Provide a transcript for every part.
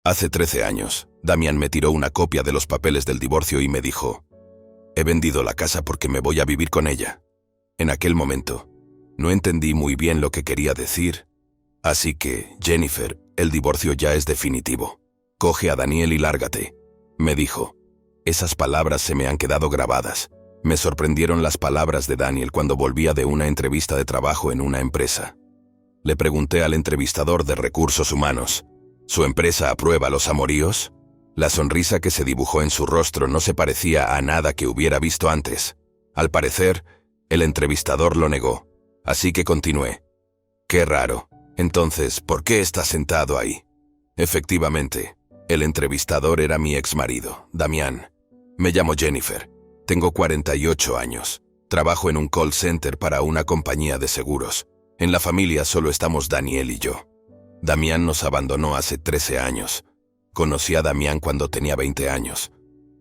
Hace 13 años, Damián me tiró una copia de los papeles del divorcio y me dijo: he vendido la casa porque me voy a vivir con ella. En aquel momento, no entendí muy bien lo que quería decir. Así que, Jennifer, el divorcio ya es definitivo. Coge a Daniel y lárgate, me dijo. Esas palabras se me han quedado grabadas. Me sorprendieron las palabras de Daniel cuando volvía de una entrevista de trabajo en una empresa. Le pregunté al entrevistador de recursos humanos: ¿su empresa aprueba los amoríos? La sonrisa que se dibujó en su rostro no se parecía a nada que hubiera visto antes. Al parecer, el entrevistador lo negó, así que continué. Qué raro. Entonces, ¿por qué estás sentado ahí? Efectivamente, el entrevistador era mi exmarido, Damián. Me llamo Jennifer. Tengo 48 años. Trabajo en un call center para una compañía de seguros. En la familia solo estamos Daniel y yo. Damián nos abandonó hace 13 años. Conocí a Damián cuando tenía 20 años.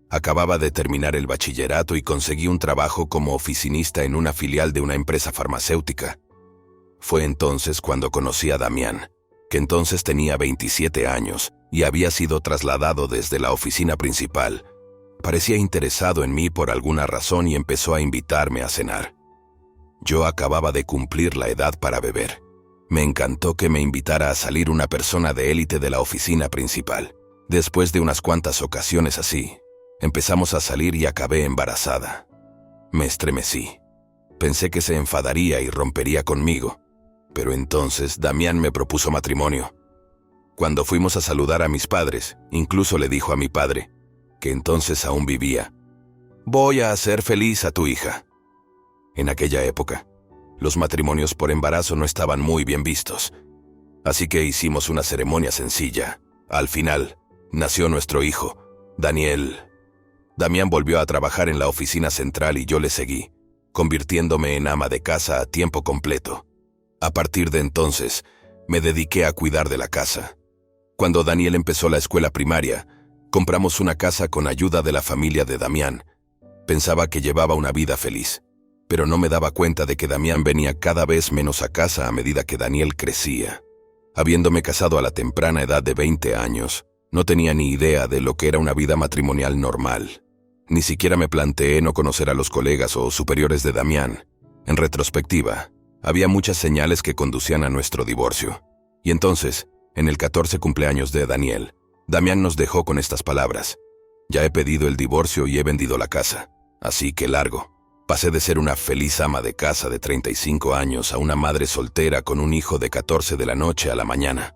Acababa de terminar el bachillerato y conseguí un trabajo como oficinista en una filial de una empresa farmacéutica. Fue entonces cuando conocí a Damián, que entonces tenía 27 años y había sido trasladado desde la oficina principal. Parecía interesado en mí por alguna razón y empezó a invitarme a cenar. Yo acababa de cumplir la edad para beber. Me encantó que me invitara a salir una persona de élite de la oficina principal. Después de unas cuantas ocasiones así, empezamos a salir y acabé embarazada. Me estremecí. Pensé que se enfadaría y rompería conmigo. Pero entonces Damián me propuso matrimonio. Cuando fuimos a saludar a mis padres, incluso le dijo a mi padre, que entonces aún vivía: voy a hacer feliz a tu hija. En aquella época, los matrimonios por embarazo no estaban muy bien vistos. Así que hicimos una ceremonia sencilla. Al final, nació nuestro hijo, Daniel. Damián volvió a trabajar en la oficina central y yo le seguí, convirtiéndome en ama de casa a tiempo completo. A partir de entonces, me dediqué a cuidar de la casa. Cuando Daniel empezó la escuela primaria, compramos una casa con ayuda de la familia de Damián. Pensaba que llevaba una vida feliz, pero no me daba cuenta de que Damián venía cada vez menos a casa a medida que Daniel crecía. Habiéndome casado a la temprana edad de 20 años, no tenía ni idea de lo que era una vida matrimonial normal. Ni siquiera me planteé no conocer a los colegas o superiores de Damián. En retrospectiva, había muchas señales que conducían a nuestro divorcio. Y entonces, en el 14 cumpleaños de Daniel, Damián nos dejó con estas palabras: ya he pedido el divorcio y he vendido la casa, así que largo. Pasé de ser una feliz ama de casa de 35 años a una madre soltera con un hijo de 14 de la noche a la mañana.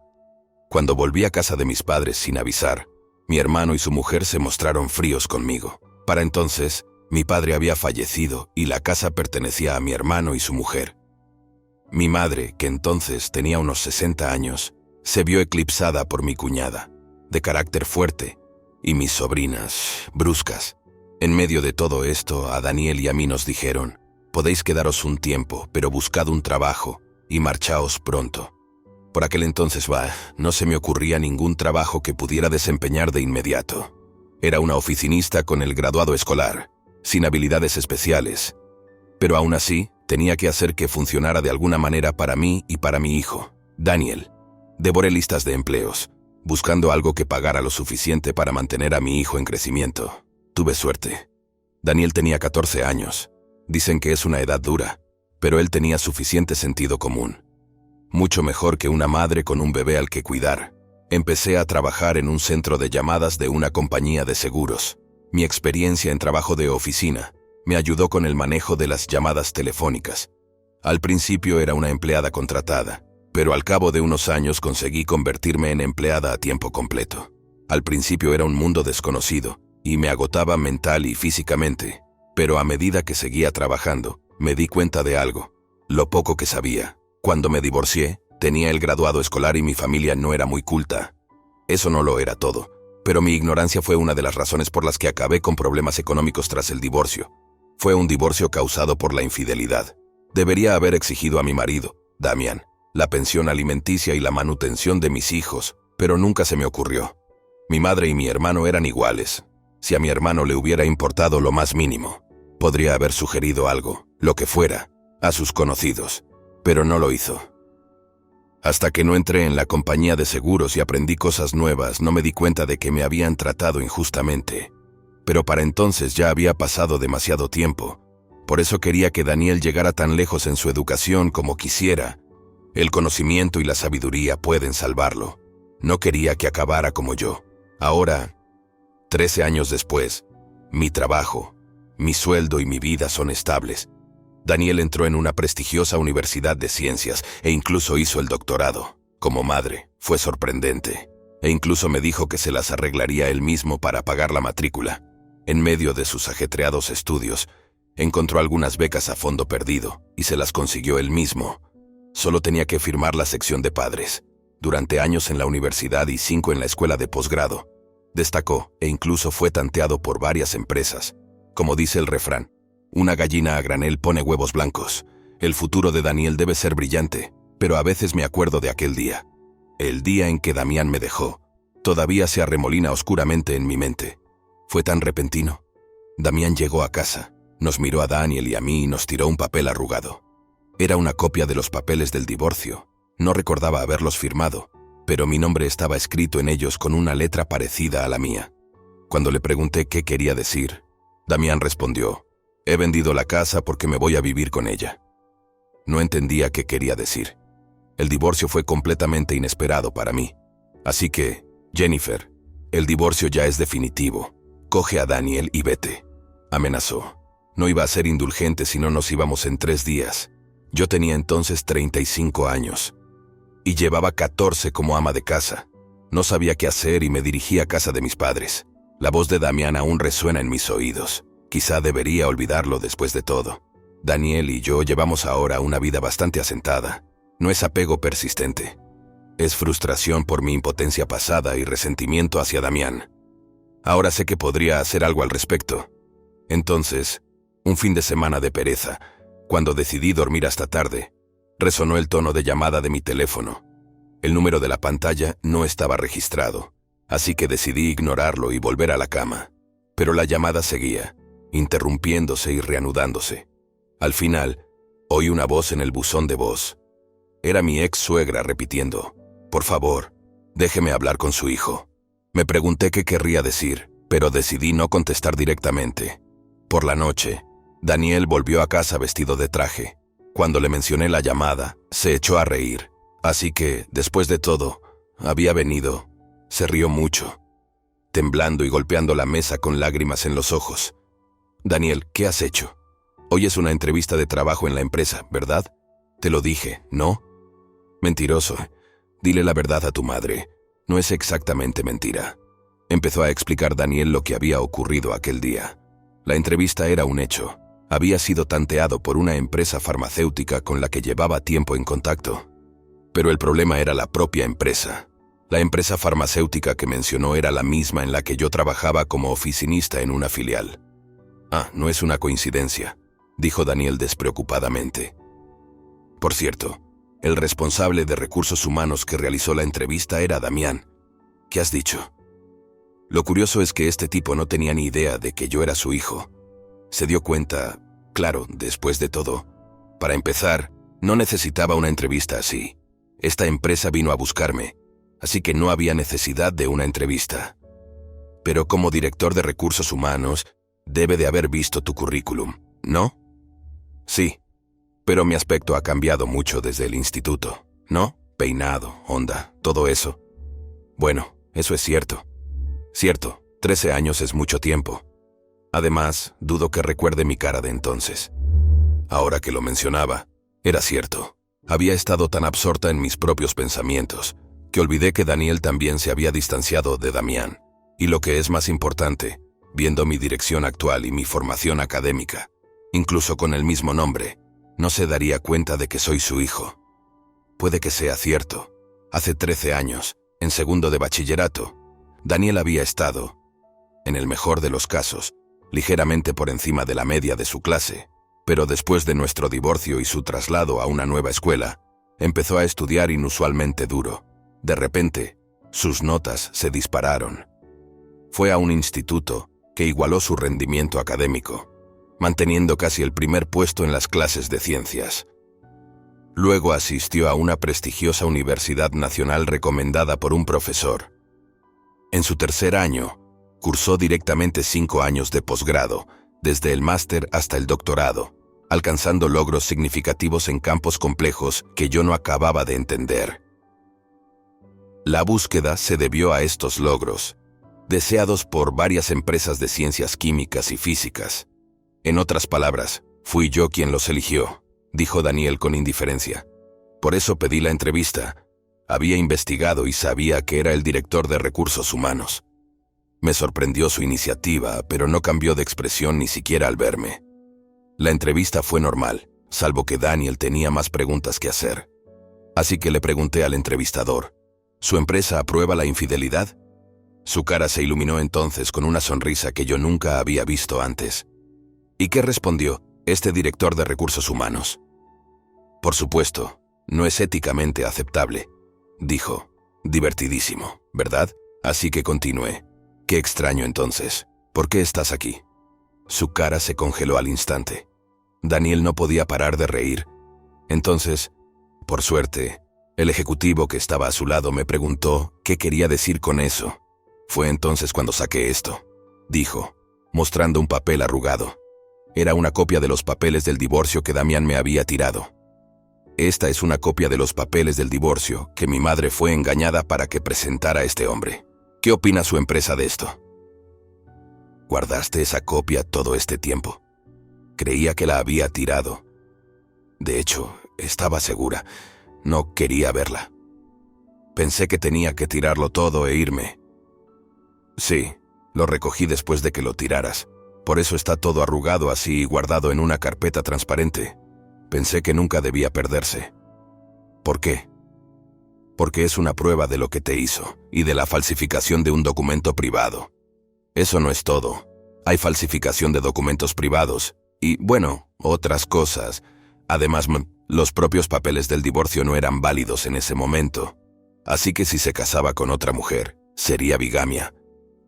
Cuando volví a casa de mis padres sin avisar, mi hermano y su mujer se mostraron fríos conmigo. Para entonces, mi padre había fallecido y la casa pertenecía a mi hermano y su mujer. Mi madre, que entonces tenía unos 60 años, se vio eclipsada por mi cuñada, de carácter fuerte, y mis sobrinas, bruscas. En medio de todo esto, a Daniel y a mí nos dijeron: podéis quedaros un tiempo, pero buscad un trabajo y marchaos pronto. Por aquel entonces, no se me ocurría ningún trabajo que pudiera desempeñar de inmediato. Era una oficinista con el graduado escolar, sin habilidades especiales. Pero aún así, tenía que hacer que funcionara de alguna manera para mí y para mi hijo, Daniel. Devoré listas de empleos, buscando algo que pagara lo suficiente para mantener a mi hijo en crecimiento. Tuve suerte. Daniel tenía 14 años. Dicen que es una edad dura, pero él tenía suficiente sentido común. Mucho mejor que una madre con un bebé al que cuidar. Empecé a trabajar en un centro de llamadas de una compañía de seguros. Mi experiencia en trabajo de oficina me ayudó con el manejo de las llamadas telefónicas. Al principio era una empleada contratada, pero al cabo de unos años conseguí convertirme en empleada a tiempo completo. Al principio era un mundo desconocido y me agotaba mental y físicamente, pero a medida que seguía trabajando, me di cuenta de algo: lo poco que sabía. Cuando me divorcié, tenía el graduado escolar y mi familia no era muy culta. Eso no lo era todo, pero mi ignorancia fue una de las razones por las que acabé con problemas económicos tras el divorcio. Fue un divorcio causado por la infidelidad. Debería haber exigido a mi marido, Damián, la pensión alimenticia y la manutención de mis hijos, pero nunca se me ocurrió. Mi madre y mi hermano eran iguales. Si a mi hermano le hubiera importado lo más mínimo, podría haber sugerido algo, lo que fuera, a sus conocidos, pero no lo hizo. Hasta que no entré en la compañía de seguros y aprendí cosas nuevas, no me di cuenta de que me habían tratado injustamente. Pero para entonces ya había pasado demasiado tiempo. Por eso quería que Daniel llegara tan lejos en su educación como quisiera. El conocimiento y la sabiduría pueden salvarlo. No quería que acabara como yo. Ahora, 13 años después, mi trabajo, mi sueldo y mi vida son estables. Daniel entró en una prestigiosa universidad de ciencias e incluso hizo el doctorado. Como madre, fue sorprendente. E incluso me dijo que se las arreglaría él mismo para pagar la matrícula. En medio de sus ajetreados estudios, encontró algunas becas a fondo perdido y se las consiguió él mismo. Solo tenía que firmar la sección de padres. Durante años en la universidad y 5 en la escuela de posgrado, destacó e incluso fue tanteado por varias empresas. Como dice el refrán, una gallina a granel pone huevos blancos. El futuro de Daniel debe ser brillante, pero a veces me acuerdo de aquel día. El día en que Damián me dejó. Todavía se arremolina oscuramente en mi mente. Fue tan repentino. Damián llegó a casa, nos miró a Daniel y a mí y nos tiró un papel arrugado. Era una copia de los papeles del divorcio. No recordaba haberlos firmado, pero mi nombre estaba escrito en ellos con una letra parecida a la mía. Cuando le pregunté qué quería decir, Damián respondió: «He vendido la casa porque me voy a vivir con ella». No entendía qué quería decir. El divorcio fue completamente inesperado para mí. Así que, Jennifer, el divorcio ya es definitivo. Coge a Daniel y vete. Amenazó. No iba a ser indulgente si no nos íbamos en 3 días. Yo tenía entonces 35 años. Y llevaba 14 como ama de casa. No sabía qué hacer y me dirigí a casa de mis padres. La voz de Damián aún resuena en mis oídos. Quizá debería olvidarlo después de todo. Daniel y yo llevamos ahora una vida bastante asentada. No es apego persistente. Es frustración por mi impotencia pasada y resentimiento hacia Damián. Ahora sé que podría hacer algo al respecto. Entonces, un fin de semana de pereza, cuando decidí dormir hasta tarde, resonó el tono de llamada de mi teléfono. El número de la pantalla no estaba registrado, así que decidí ignorarlo y volver a la cama. Pero la llamada seguía, interrumpiéndose y reanudándose. Al final, oí una voz en el buzón de voz. Era mi ex suegra repitiendo: «Por favor, déjeme hablar con su hijo». Me pregunté qué querría decir, pero decidí no contestar directamente. Por la noche, Daniel volvió a casa vestido de traje. Cuando le mencioné la llamada, se echó a reír. Así que, después de todo, había venido. Se rió mucho, temblando y golpeando la mesa con lágrimas en los ojos. «Daniel, ¿qué has hecho? Hoy es una entrevista de trabajo en la empresa, ¿verdad? Te lo dije, ¿no?» «Mentiroso. Dile la verdad a tu madre. No es exactamente mentira». Empezó a explicar Daniel lo que había ocurrido aquel día. La entrevista era un hecho. Había sido tanteado por una empresa farmacéutica con la que llevaba tiempo en contacto. Pero el problema era la propia empresa. La empresa farmacéutica que mencionó era la misma en la que yo trabajaba como oficinista en una filial. «Ah, no es una coincidencia», dijo Daniel despreocupadamente. Por cierto, el responsable de recursos humanos que realizó la entrevista era Damián. «¿Qué has dicho?» Lo curioso es que este tipo no tenía ni idea de que yo era su hijo. Se dio cuenta, claro, después de todo. Para empezar, no necesitaba una entrevista así. Esta empresa vino a buscarme, así que no había necesidad de una entrevista. Pero como director de recursos humanos, debe de haber visto tu currículum, ¿no? Sí, pero mi aspecto ha cambiado mucho desde el instituto, ¿no? Peinado, onda, todo eso. Bueno, eso es cierto. Cierto, 13 años es mucho tiempo. Además, dudo que recuerde mi cara de entonces. Ahora que lo mencionaba, era cierto. Había estado tan absorta en mis propios pensamientos, que olvidé que Daniel también se había distanciado de Damián. Y lo que es más importante, viendo mi dirección actual y mi formación académica, incluso con el mismo nombre, no se daría cuenta de que soy su hijo. Puede que sea cierto. Hace 13 años, en segundo de bachillerato, Daniel había estado, en el mejor de los casos, ligeramente por encima de la media de su clase, pero después de nuestro divorcio y su traslado a una nueva escuela, empezó a estudiar inusualmente duro. De repente, sus notas se dispararon. Fue a un instituto que igualó su rendimiento académico, manteniendo casi el primer puesto en las clases de ciencias. Luego asistió a una prestigiosa universidad nacional recomendada por un profesor. En su tercer año, cursó directamente 5 años de posgrado, desde el máster hasta el doctorado, alcanzando logros significativos en campos complejos que yo no acababa de entender. La búsqueda se debió a estos logros, deseados por varias empresas de ciencias químicas y físicas. En otras palabras, fui yo quien los eligió, dijo Daniel con indiferencia. Por eso pedí la entrevista. Había investigado y sabía que era el director de recursos humanos. Me sorprendió su iniciativa, pero no cambió de expresión ni siquiera al verme. La entrevista fue normal, salvo que Daniel tenía más preguntas que hacer. Así que le pregunté al entrevistador, ¿su empresa aprueba la infidelidad? Su cara se iluminó entonces con una sonrisa que yo nunca había visto antes. ¿Y qué respondió este director de recursos humanos? Por supuesto, no es éticamente aceptable, dijo. Divertidísimo, ¿verdad? Así que continué. Qué extraño entonces. ¿Por qué estás aquí? Su cara se congeló al instante. Daniel no podía parar de reír. Entonces, por suerte, el ejecutivo que estaba a su lado me preguntó qué quería decir con eso. Fue entonces cuando saqué esto, dijo, mostrando un papel arrugado. Era una copia de los papeles del divorcio que Damián me había tirado. Esta es una copia de los papeles del divorcio que mi madre fue engañada para que presentara a este hombre. ¿Qué opina su empresa de esto? ¿Guardaste esa copia todo este tiempo? Creía que la había tirado. De hecho, estaba segura. No quería verla. Pensé que tenía que tirarlo todo e irme. Sí, lo recogí después de que lo tiraras. Por eso está todo arrugado así y guardado en una carpeta transparente. Pensé que nunca debía perderse. ¿Por qué? Porque es una prueba de lo que te hizo y de la falsificación de un documento privado. Eso no es todo. Hay falsificación de documentos privados y, bueno, otras cosas. Además, los propios papeles del divorcio no eran válidos en ese momento. Así que si se casaba con otra mujer, sería bigamia.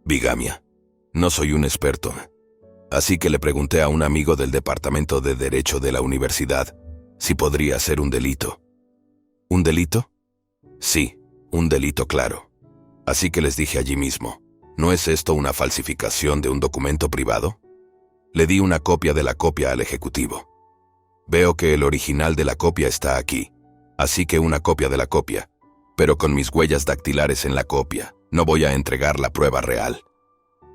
Bigamia. No soy un experto. Así que le pregunté a un amigo del Departamento de Derecho de la universidad si podría ser un delito. ¿Un delito? Sí, un delito claro. Así que les dije allí mismo, ¿no es esto una falsificación de un documento privado? Le di una copia de la copia al ejecutivo. Veo que el original de la copia está aquí, así que una copia de la copia, pero con mis huellas dactilares en la copia. No voy a entregar la prueba real.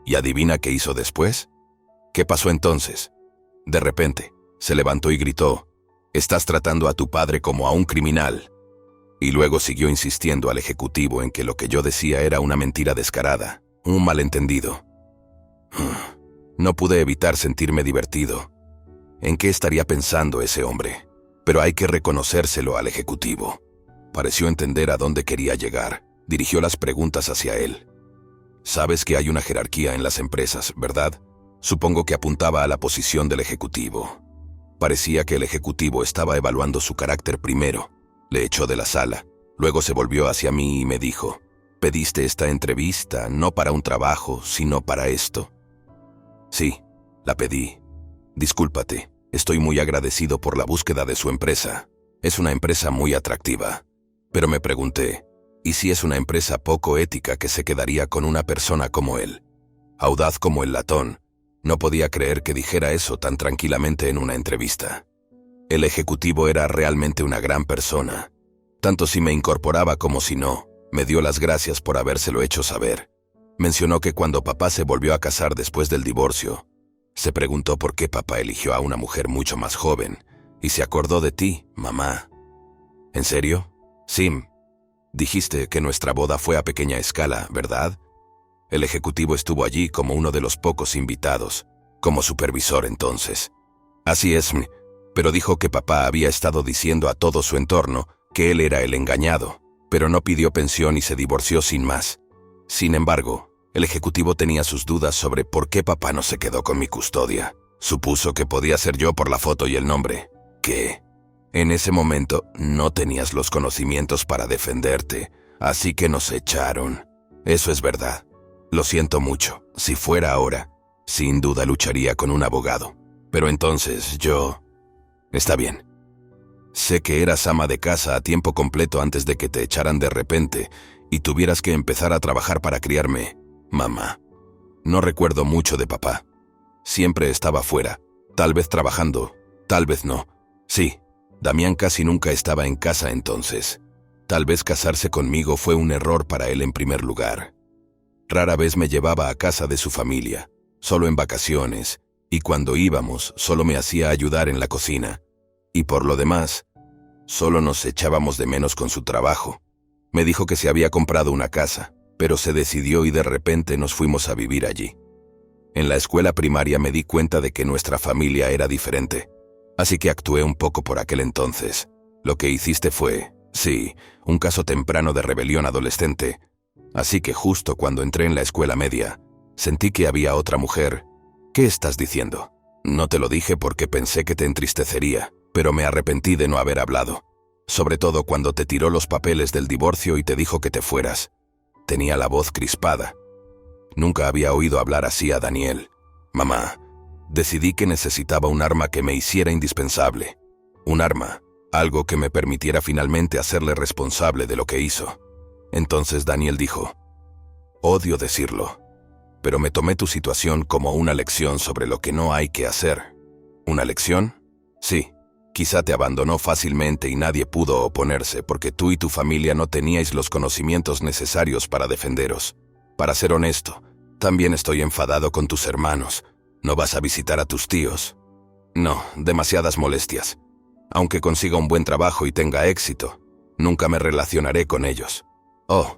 ¿Y adivina qué hizo después? ¿Qué pasó entonces? De repente, se levantó y gritó, «Estás tratando a tu padre como a un criminal». Y luego siguió insistiendo al ejecutivo en que lo que yo decía era una mentira descarada, un malentendido. No pude evitar sentirme divertido. ¿En qué estaría pensando ese hombre? Pero hay que reconocérselo al ejecutivo. Pareció entender a dónde quería llegar. Dirigió las preguntas hacia él. Sabes que hay una jerarquía en las empresas, ¿verdad? Supongo que apuntaba a la posición del ejecutivo. Parecía que el ejecutivo estaba evaluando su carácter primero. Le echó de la sala. Luego se volvió hacia mí y me dijo, «Pediste esta entrevista no para un trabajo, sino para esto». Sí, la pedí. Discúlpate, estoy muy agradecido por la búsqueda de su empresa. Es una empresa muy atractiva. Pero me pregunté, ¿y si es una empresa poco ética que se quedaría con una persona como él? Audaz como el latón. No podía creer que dijera eso tan tranquilamente en una entrevista. El ejecutivo era realmente una gran persona. Tanto si me incorporaba como si no, me dio las gracias por habérselo hecho saber. Mencionó que cuando papá se volvió a casar después del divorcio, se preguntó por qué papá eligió a una mujer mucho más joven, y se acordó de ti, mamá. ¿En serio? Sim. Dijiste que nuestra boda fue a pequeña escala, ¿verdad? El ejecutivo estuvo allí como uno de los pocos invitados, como supervisor entonces. Así es, pero dijo que papá había estado diciendo a todo su entorno que él era el engañado, pero no pidió pensión y se divorció sin más. Sin embargo, el ejecutivo tenía sus dudas sobre por qué papá no se quedó con mi custodia. Supuso que podía ser yo por la foto y el nombre. ¿Qué? En ese momento no tenías los conocimientos para defenderte, así que nos echaron. Eso es verdad. Lo siento mucho. Si fuera ahora, sin duda lucharía con un abogado. Pero entonces yo... Está bien. Sé que eras ama de casa a tiempo completo antes de que te echaran de repente y tuvieras que empezar a trabajar para criarme, mamá. No recuerdo mucho de papá. Siempre estaba fuera, tal vez trabajando, tal vez no. Sí, Damián casi nunca estaba en casa entonces. Tal vez casarse conmigo fue un error para él en primer lugar. Rara vez me llevaba a casa de su familia, solo en vacaciones, y cuando íbamos solo me hacía ayudar en la cocina. Y por lo demás, solo nos echábamos de menos con su trabajo. Me dijo que se había comprado una casa, pero se decidió y de repente nos fuimos a vivir allí. En la escuela primaria me di cuenta de que nuestra familia era diferente, así que actué un poco por aquel entonces. Lo que hiciste fue, sí, un caso temprano de rebelión adolescente. Así que justo cuando entré en la escuela media, sentí que había otra mujer. ¿Qué estás diciendo? No te lo dije porque pensé que te entristecería, pero me arrepentí de no haber hablado. Sobre todo cuando te tiró los papeles del divorcio y te dijo que te fueras. Tenía la voz crispada. Nunca había oído hablar así a Daniel. Mamá, decidí que necesitaba un arma que me hiciera indispensable. Un arma, algo que me permitiera finalmente hacerle responsable de lo que hizo. Entonces Daniel dijo, odio decirlo, pero me tomé tu situación como una lección sobre lo que no hay que hacer. ¿Una lección? Sí. Quizá te abandonó fácilmente y nadie pudo oponerse porque tú y tu familia no teníais los conocimientos necesarios para defenderos. Para ser honesto, también estoy enfadado con tus hermanos. ¿No vas a visitar a tus tíos? No, demasiadas molestias. Aunque consiga un buen trabajo y tenga éxito, nunca me relacionaré con ellos. Oh,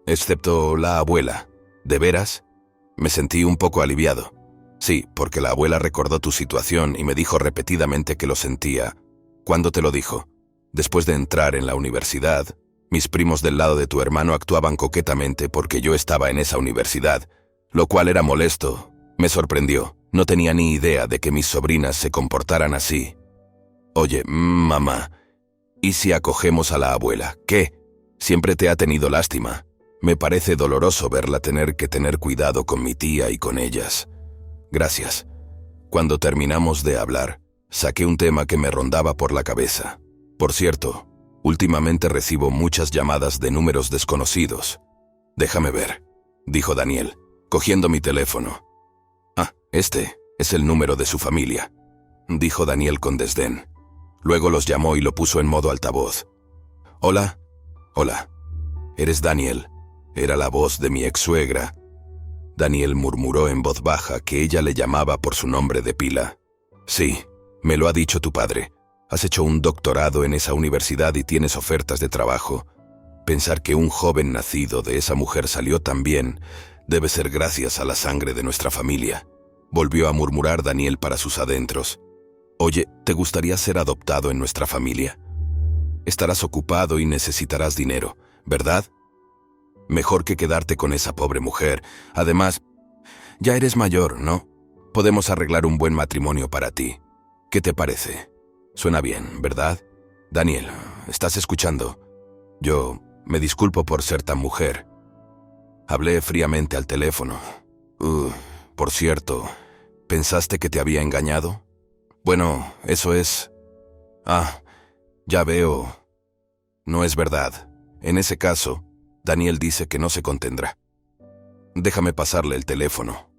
excepto la abuela. ¿De veras? Me sentí un poco aliviado. Sí, porque la abuela recordó tu situación y me dijo repetidamente que lo sentía. ¿Cuándo te lo dijo? Después de entrar en la universidad, mis primos del lado de tu hermano actuaban coquetamente porque yo estaba en esa universidad, lo cual era molesto. Me sorprendió. No tenía ni idea de que mis sobrinas se comportaran así. Oye, mamá, ¿y si acogemos a la abuela? ¿Qué? Siempre te ha tenido lástima. Me parece doloroso verla tener que tener cuidado con mi tía y con ellas. Gracias. Cuando terminamos de hablar, saqué un tema que me rondaba por la cabeza. Por cierto, últimamente recibo muchas llamadas de números desconocidos. Déjame ver, dijo Daniel, cogiendo mi teléfono. Ah, este es el número de su familia, dijo Daniel con desdén. Luego los llamó y lo puso en modo altavoz. Hola, hola. ¿Eres Daniel? Era la voz de mi ex-suegra. Daniel murmuró en voz baja que ella le llamaba por su nombre de pila. Sí, me lo ha dicho tu padre. Has hecho un doctorado en esa universidad y tienes ofertas de trabajo. Pensar que un joven nacido de esa mujer salió tan bien debe ser gracias a la sangre de nuestra familia. Volvió a murmurar Daniel para sus adentros. Oye, ¿te gustaría ser adoptado en nuestra familia? Estarás ocupado y necesitarás dinero, ¿verdad? Mejor que quedarte con esa pobre mujer. Además, ya eres mayor, ¿no? Podemos arreglar un buen matrimonio para ti. ¿Qué te parece? Suena bien, ¿verdad? Daniel, ¿estás escuchando? Yo me disculpo por ser tan mujer. Hablé fríamente al teléfono. Por cierto, ¿pensaste que te había engañado? Bueno, eso es... Ah, ya veo. No es verdad. En ese caso, Daniel dice que no se contendrá. Déjame pasarle el teléfono.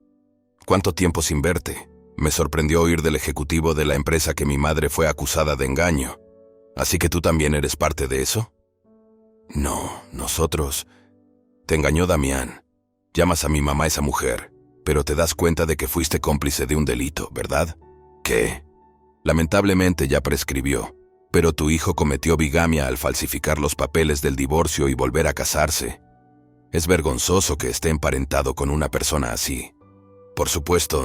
¿Cuánto tiempo sin verte? Me sorprendió oír del ejecutivo de la empresa que mi madre fue acusada de engaño. ¿Así que tú también eres parte de eso? No, nosotros... Te engañó Damián. Llamas a mi mamá esa mujer, pero te das cuenta de que fuiste cómplice de un delito, ¿verdad? ¿Qué? Lamentablemente ya prescribió, pero tu hijo cometió bigamia al falsificar los papeles del divorcio y volver a casarse. Es vergonzoso que esté emparentado con una persona así. Por supuesto,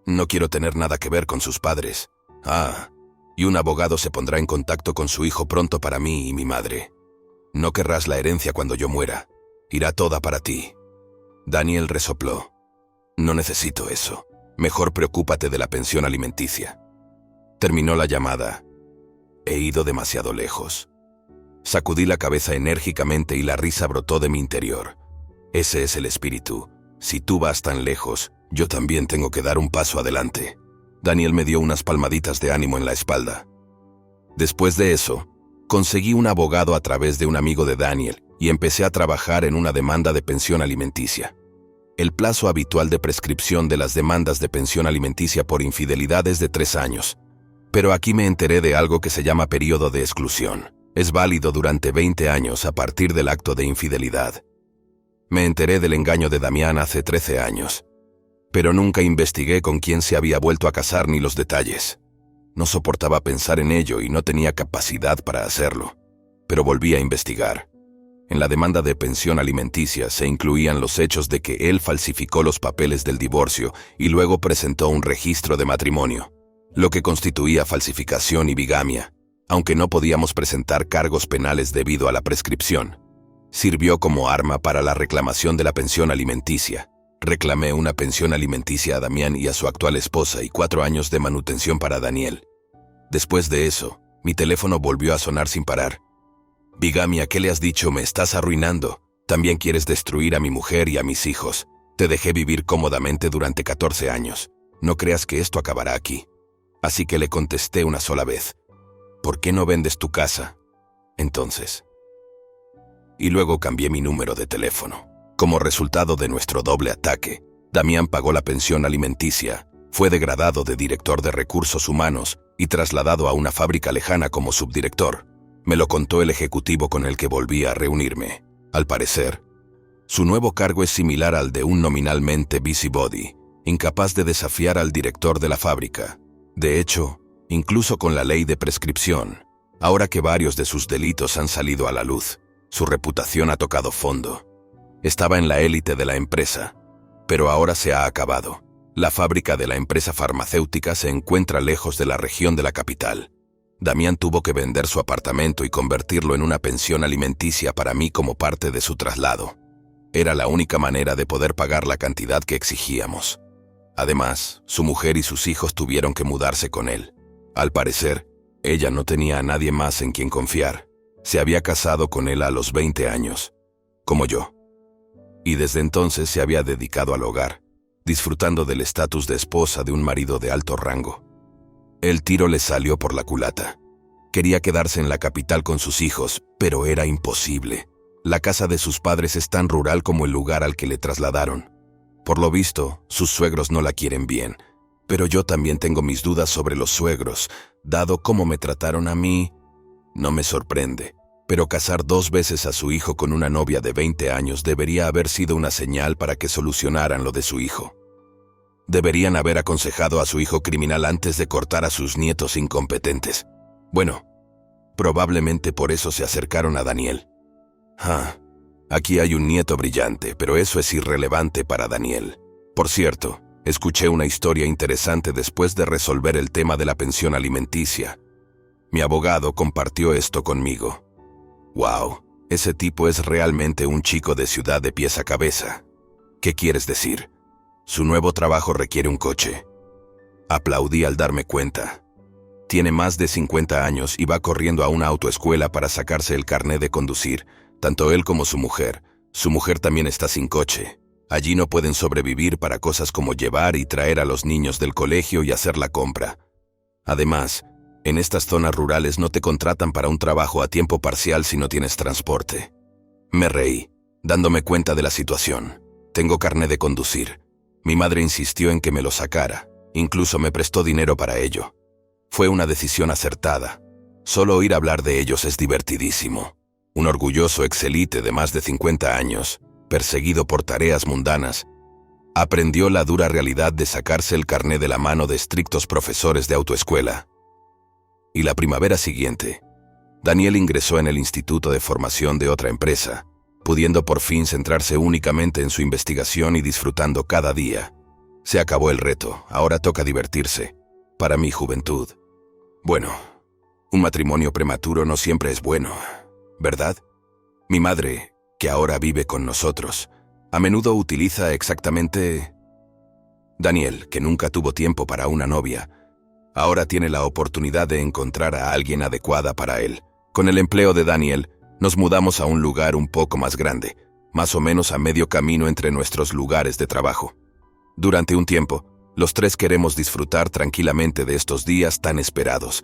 no quiero tener nada que ver con sus padres. Y un abogado se pondrá en contacto con su hijo pronto para mí y mi madre. No querrás la herencia cuando yo muera. Irá toda para ti. Daniel resopló. No necesito eso. Mejor preocúpate de la pensión alimenticia. Terminó la llamada. He ido demasiado lejos. Sacudí la cabeza enérgicamente y la risa brotó de mi interior. Ese es el espíritu. Si tú vas tan lejos, yo también tengo que dar un paso adelante. Daniel me dio unas palmaditas de ánimo en la espalda. Después de eso, Conseguí un abogado a través de un amigo de Daniel y empecé a trabajar en una demanda de pensión alimenticia. El plazo habitual de prescripción de las demandas de pensión alimenticia por infidelidad es de 3 años. Pero aquí me enteré de algo que se llama periodo de exclusión. Es válido durante 20 años a partir del acto de infidelidad. Me enteré del engaño de Damián hace 13 años. Pero nunca investigué con quién se había vuelto a casar ni los detalles. No soportaba pensar en ello y no tenía capacidad para hacerlo. Pero volví a investigar. En la demanda de pensión alimenticia se incluían los hechos de que él falsificó los papeles del divorcio y luego presentó un registro de matrimonio, lo que constituía falsificación y bigamia, aunque no podíamos presentar cargos penales debido a la prescripción. Sirvió como arma para la reclamación de la pensión alimenticia. Reclamé una pensión alimenticia a Damián y a su actual esposa y 4 años de manutención para Daniel. Después de eso, mi teléfono volvió a sonar sin parar. Bigamia, ¿qué le has dicho? Me estás arruinando. También quieres destruir a mi mujer y a mis hijos. Te dejé vivir cómodamente durante 14 años. No creas que esto acabará aquí. Así que le contesté una sola vez. ¿Por qué no vendes tu casa? Entonces. Y luego cambié mi número de teléfono. Como resultado de nuestro doble ataque, Damián pagó la pensión alimenticia, fue degradado de director de recursos humanos y trasladado a una fábrica lejana como subdirector. Me lo contó el ejecutivo con el que volví a reunirme. Al parecer, su nuevo cargo es similar al de un nominalmente busybody, incapaz de desafiar al director de la fábrica. De hecho, incluso con la ley de prescripción, ahora que varios de sus delitos han salido a la luz, su reputación ha tocado fondo. Estaba en la élite de la empresa, pero ahora se ha acabado. La fábrica de la empresa farmacéutica se encuentra lejos de la región de la capital. Damián tuvo que vender su apartamento y convertirlo en una pensión alimenticia para mí como parte de su traslado. Era la única manera de poder pagar la cantidad que exigíamos. Además, su mujer y sus hijos tuvieron que mudarse con él. Al parecer, ella no tenía a nadie más en quien confiar. Se había casado con él a los 20 años, como yo. Y desde entonces se había dedicado al hogar, disfrutando del estatus de esposa de un marido de alto rango. El tiro le salió por la culata. Quería quedarse en la capital con sus hijos, pero era imposible. La casa de sus padres es tan rural como el lugar al que le trasladaron. Por lo visto, sus suegros no la quieren bien, pero yo también tengo mis dudas sobre los suegros, dado cómo me trataron a mí. No me sorprende, pero casar 2 veces a su hijo con una novia de 20 años debería haber sido una señal para que solucionaran lo de su hijo. Deberían haber aconsejado a su hijo criminal antes de cortar a sus nietos incompetentes. Bueno, probablemente por eso se acercaron a Daniel. Aquí hay un nieto brillante, pero eso es irrelevante para Daniel. Por cierto, escuché una historia interesante después de resolver el tema de la pensión alimenticia. Mi abogado compartió esto conmigo. Wow, ese tipo es realmente un chico de ciudad de pies a cabeza. ¿Qué quieres decir? Su nuevo trabajo requiere un coche. Aplaudí al darme cuenta. Tiene más de 50 años y va corriendo a una autoescuela para sacarse el carné de conducir, tanto él como su mujer. Su mujer también está sin coche. Allí no pueden sobrevivir para cosas como llevar y traer a los niños del colegio y hacer la compra. Además, en estas zonas rurales no te contratan para un trabajo a tiempo parcial si no tienes transporte. Me reí, dándome cuenta de la situación. Tengo carné de conducir. Mi madre insistió en que me lo sacara, incluso me prestó dinero para ello. Fue una decisión acertada. Solo oír hablar de ellos es divertidísimo. Un orgulloso exelite de más de 50 años, perseguido por tareas mundanas, aprendió la dura realidad de sacarse el carné de la mano de estrictos profesores de autoescuela. Y la primavera siguiente, Daniel ingresó en el instituto de formación de otra empresa, pudiendo por fin centrarse únicamente en su investigación y disfrutando cada día. Se acabó el reto, ahora toca divertirse. Para mi juventud. Bueno, un matrimonio prematuro no siempre es bueno, ¿verdad? Mi madre, que ahora vive con nosotros, a menudo utiliza exactamente... Daniel, que nunca tuvo tiempo para una novia, ahora tiene la oportunidad de encontrar a alguien adecuada para él. Con el empleo de Daniel, nos mudamos a un lugar un poco más grande, más o menos a medio camino entre nuestros lugares de trabajo. Durante un tiempo, los 3 queremos disfrutar tranquilamente de estos días tan esperados,